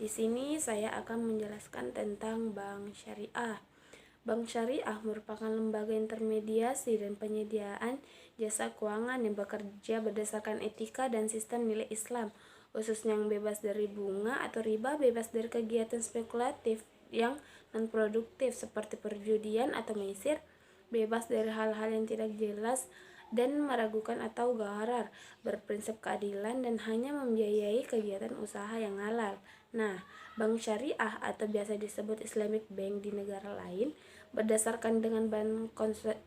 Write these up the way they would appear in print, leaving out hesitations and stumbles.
Di sini saya akan menjelaskan tentang bank syariah. Bank syariah merupakan lembaga intermediasi dan penyediaan jasa keuangan yang bekerja berdasarkan etika dan sistem nilai Islam, khususnya yang bebas dari bunga atau riba, bebas dari kegiatan spekulatif yang non-produktif seperti perjudian atau maisir, bebas dari hal-hal yang tidak jelas dan meragukan atau gharar, berprinsip keadilan dan hanya membiayai kegiatan usaha yang halal. Nah, bank syariah atau biasa disebut Islamic Bank di negara lain, berdasarkan dengan bank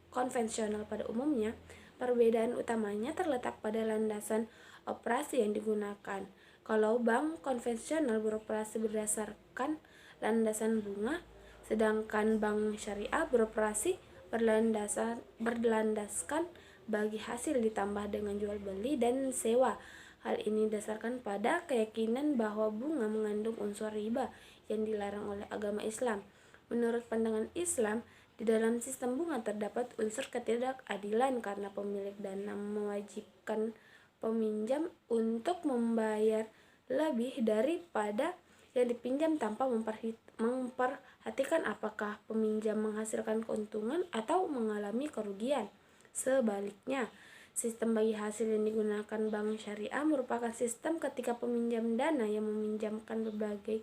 konvensional pada umumnya, perbedaan utamanya terletak pada landasan operasi yang digunakan. Kalau bank konvensional beroperasi berdasarkan landasan bunga, sedangkan bank syariah beroperasi berlandaskan bagi hasil ditambah dengan jual beli dan sewa. Hal ini didasarkan pada keyakinan bahwa bunga mengandung unsur riba yang dilarang oleh agama Islam. Menurut pandangan Islam, di dalam sistem bunga terdapat unsur ketidakadilan karena pemilik dana mewajibkan peminjam untuk membayar lebih daripada yang dipinjam tanpa memperhatikan apakah peminjam menghasilkan keuntungan atau mengalami kerugian. Sebaliknya, sistem bagi hasil yang digunakan bank syariah merupakan sistem ketika peminjam dana yang meminjamkan berbagai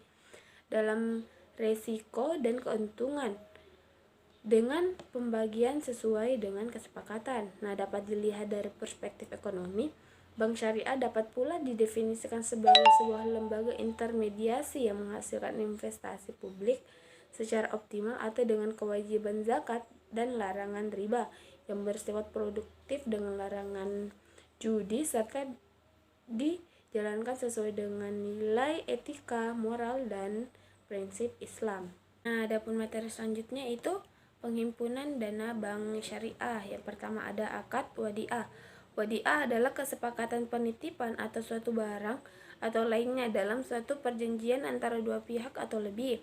dalam resiko dan keuntungan dengan pembagian sesuai dengan kesepakatan. Nah, dapat dilihat dari perspektif ekonomi, bank syariah dapat pula didefinisikan sebagai sebuah lembaga intermediasi yang menghasilkan investasi publik secara optimal atau dengan kewajiban zakat dan larangan riba yang bersifat produktif dengan larangan judi serta dijalankan sesuai dengan nilai etika, moral, dan prinsip Islam. Nah, adapun materi selanjutnya itu penghimpunan dana bank syariah. Yang pertama ada akad wadiah. Wadiah adalah kesepakatan penitipan atau suatu barang atau lainnya dalam suatu perjanjian antara dua pihak atau lebih.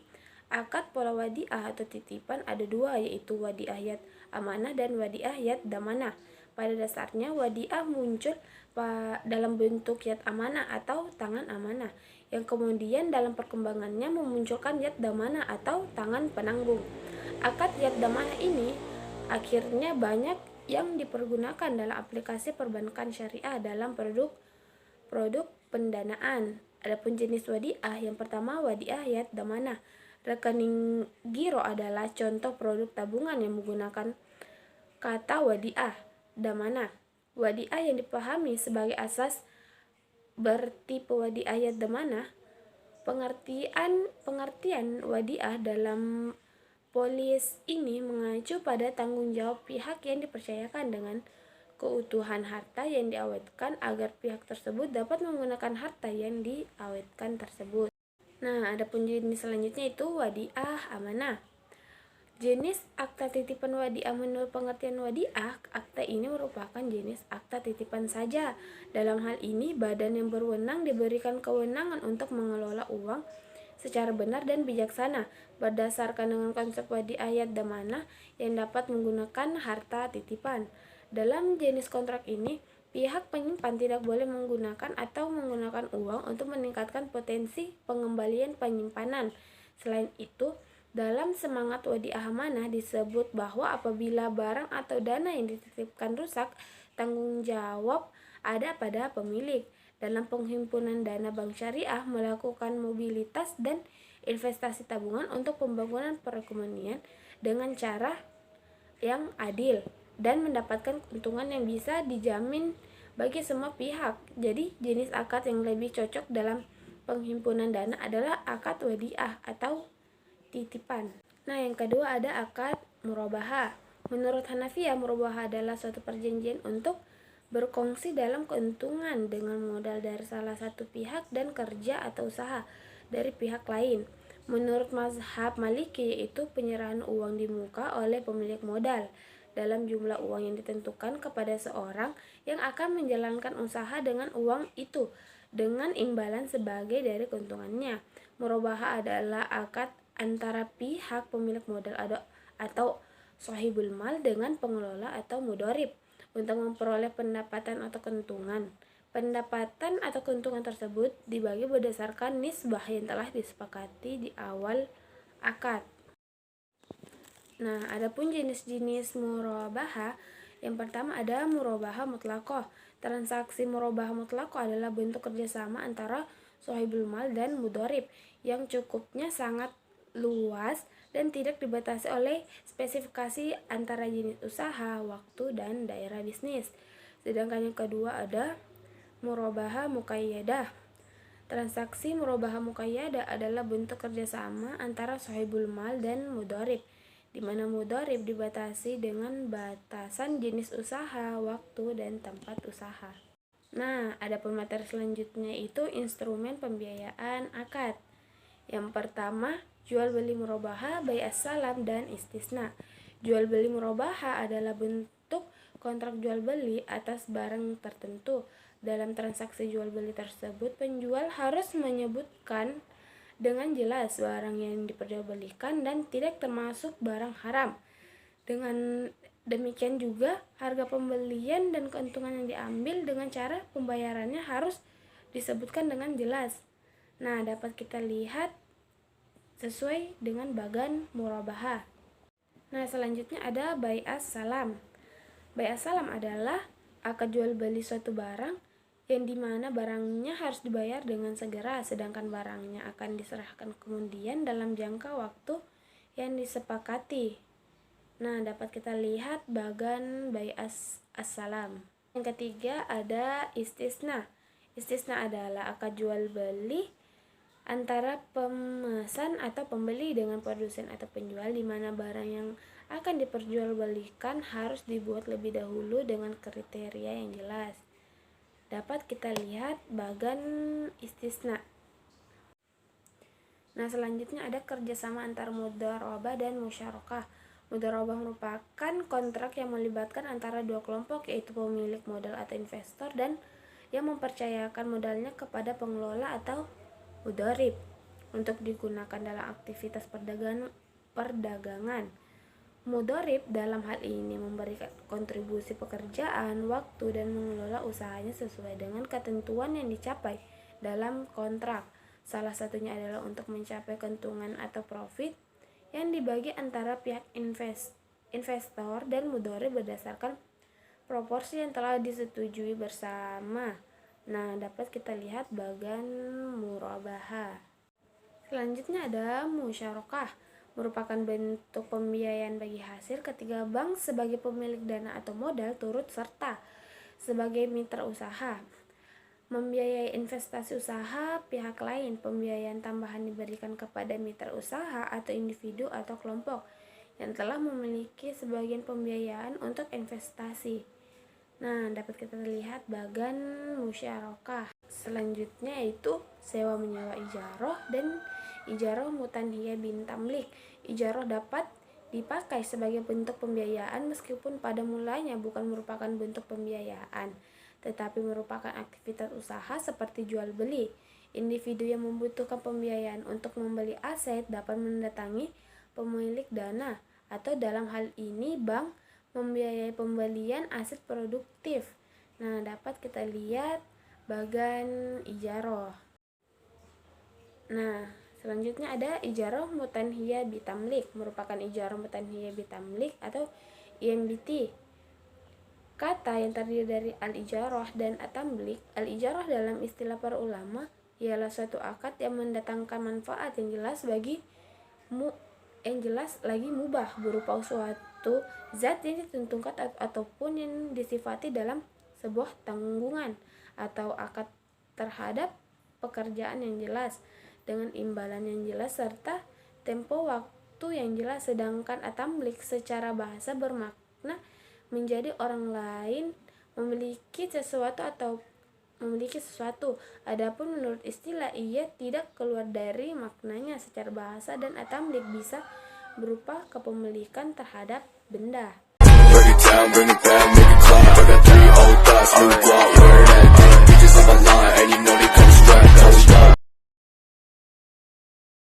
Akad pola wadiah atau titipan ada dua, yaitu wadiah yad amanah dan wadiah yad damanah. Pada dasarnya wadiah muncul dalam bentuk yad amanah atau tangan amanah, yang kemudian dalam perkembangannya memunculkan yad damanah atau tangan penanggung. Akad yad damanah ini akhirnya banyak yang dipergunakan dalam aplikasi perbankan syariah dalam produk pendanaan. Adapun jenis wadiah, yang pertama wadiah yad damanah. Rekening giro adalah contoh produk tabungan yang menggunakan kata wadiah damanah. Wadiah yang dipahami sebagai asas bertipe wadiah yad damanah. Pengertian wadiah dalam polis ini mengacu pada tanggung jawab pihak yang dipercayakan dengan keutuhan harta yang diawetkan agar pihak tersebut dapat menggunakan harta yang diawetkan tersebut. Nah, adapun jenis selanjutnya itu wadiah amanah. Jenis akta titipan wadiah. Menurut pengertian wadiah, akta ini merupakan jenis akta titipan saja. Dalam hal ini, badan yang berwenang diberikan kewenangan untuk mengelola uang secara benar dan bijaksana berdasarkan dengan konsep wadiah yad damanah yang dapat menggunakan harta titipan. Dalam jenis kontrak ini, pihak penyimpan tidak boleh menggunakan atau menggunakan uang untuk meningkatkan potensi pengembalian penyimpanan. Selain itu, dalam semangat wadiah amanah disebut bahwa apabila barang atau dana yang dititipkan rusak, tanggung jawab ada pada pemilik. Dalam penghimpunan dana bank syariah melakukan mobilitas dan investasi tabungan untuk pembangunan perekonomian dengan cara yang adil dan mendapatkan keuntungan yang bisa dijamin bagi semua pihak. Jadi, jenis akad yang lebih cocok dalam penghimpunan dana adalah akad wadiah atau titipan. Nah, yang kedua ada akad murabahah. Menurut Hanafiyah, murabahah adalah suatu perjanjian untuk berkongsi dalam keuntungan dengan modal dari salah satu pihak dan kerja atau usaha dari pihak lain. Menurut mazhab Maliki, yaitu penyerahan uang di muka oleh pemilik modal dalam jumlah uang yang ditentukan kepada seorang yang akan menjalankan usaha dengan uang itu dengan imbalan sebagai dari keuntungannya. Murabahah adalah akad antara pihak pemilik modal atau sahibul mal dengan pengelola atau mudharib untuk memperoleh pendapatan atau keuntungan. Pendapatan atau keuntungan tersebut dibagi berdasarkan nisbah yang telah disepakati di awal akad. Nah, adapun jenis-jenis murabahah, yang pertama ada murabahah mutlaqah. Transaksi murabahah mutlaqah adalah bentuk kerjasama antara sohibul mal dan mudharib yang cukupnya sangat luas dan tidak dibatasi oleh spesifikasi antara jenis usaha, waktu, dan daerah bisnis. Sedangkan yang kedua ada murabahah muqayyadah. Transaksi murabahah muqayyadah adalah bentuk kerjasama antara sohibul mal dan mudharib, di mana mudharib dibatasi dengan batasan jenis usaha, waktu, dan tempat usaha. Nah, adapun materi selanjutnya itu instrumen pembiayaan akad. Yang pertama, jual beli murabahah, bai'as salam, dan istisna. Jual beli murabahah adalah bentuk kontrak jual beli atas barang tertentu. Dalam transaksi jual beli tersebut, penjual harus menyebutkan dengan jelas barang yang diperjualbelikan dan tidak termasuk barang haram. Dengan demikian juga harga pembelian dan keuntungan yang diambil dengan cara pembayarannya harus disebutkan dengan jelas. Nah, dapat kita lihat sesuai dengan bagan murabahah. Nah, selanjutnya ada bai'as salam. Bai'as salam adalah akad jual beli suatu barang yang dimana barangnya harus dibayar dengan segera, sedangkan barangnya akan diserahkan kemudian dalam jangka waktu yang disepakati. Nah, dapat kita lihat bagan bai'as salam. Yang ketiga ada istisna. Istisna adalah akad jual beli antara pemesan atau pembeli dengan produsen atau penjual, di mana barang yang akan diperjualbelikan harus dibuat lebih dahulu dengan kriteria yang jelas. Dapat kita lihat bagan istisna. Nah, selanjutnya ada kerjasama antar mudharabah dan musyarakah. Mudharabah merupakan kontrak yang melibatkan antara dua kelompok, yaitu pemilik modal atau investor dan yang mempercayakan modalnya kepada pengelola atau mudharib untuk digunakan dalam aktivitas perdagangan. Mudharib dalam hal ini memberikan kontribusi pekerjaan, waktu, dan mengelola usahanya sesuai dengan ketentuan yang dicapai dalam kontrak. Salah satunya adalah untuk mencapai keuntungan atau profit yang dibagi antara pihak investor dan mudharib berdasarkan proporsi yang telah disetujui bersama. Nah, dapat kita lihat bagan murabahah. Selanjutnya ada musyarakah, merupakan bentuk pembiayaan bagi hasil ketika bank sebagai pemilik dana atau modal turut serta sebagai mitra usaha membiayai investasi usaha pihak lain. Pembiayaan tambahan diberikan kepada mitra usaha atau individu atau kelompok yang telah memiliki sebagian pembiayaan untuk investasi. Nah, dapat kita lihat bagan musyarakah. Selanjutnya yaitu sewa menyewa ijarah dan ijarah mutanhiyah bin tamlik. Ijarah dapat dipakai sebagai bentuk pembiayaan meskipun pada mulanya bukan merupakan bentuk pembiayaan, tetapi merupakan aktivitas usaha seperti jual beli. Individu yang membutuhkan pembiayaan untuk membeli aset dapat mendatangi pemilik dana, atau dalam hal ini bank membiayai pembelian aset produktif. Nah, dapat kita lihat bagan ijarah. Nah, selanjutnya ada ijarah mutanhiyah bitamlik, merupakan ijarah mutanhiyah bitamlik atau IMBT. Kata yang terdiri dari al-ijarah dan at-tamlik. Al-ijarah dalam istilah para ulama ialah suatu akad yang mendatangkan manfaat yang jelas lagi mubah berupa suatu zat yang ditentukan ataupun yang disifati dalam sebuah tanggungan atau akad terhadap pekerjaan yang jelas dengan imbalan yang jelas serta tempo waktu yang jelas. Sedangkan at-tamlik secara bahasa bermakna menjadi orang lain memiliki sesuatu atau memiliki sesuatu. Adapun menurut istilah ia tidak keluar dari maknanya secara bahasa, dan at-tamlik bisa berupa kepemilikan terhadap benda.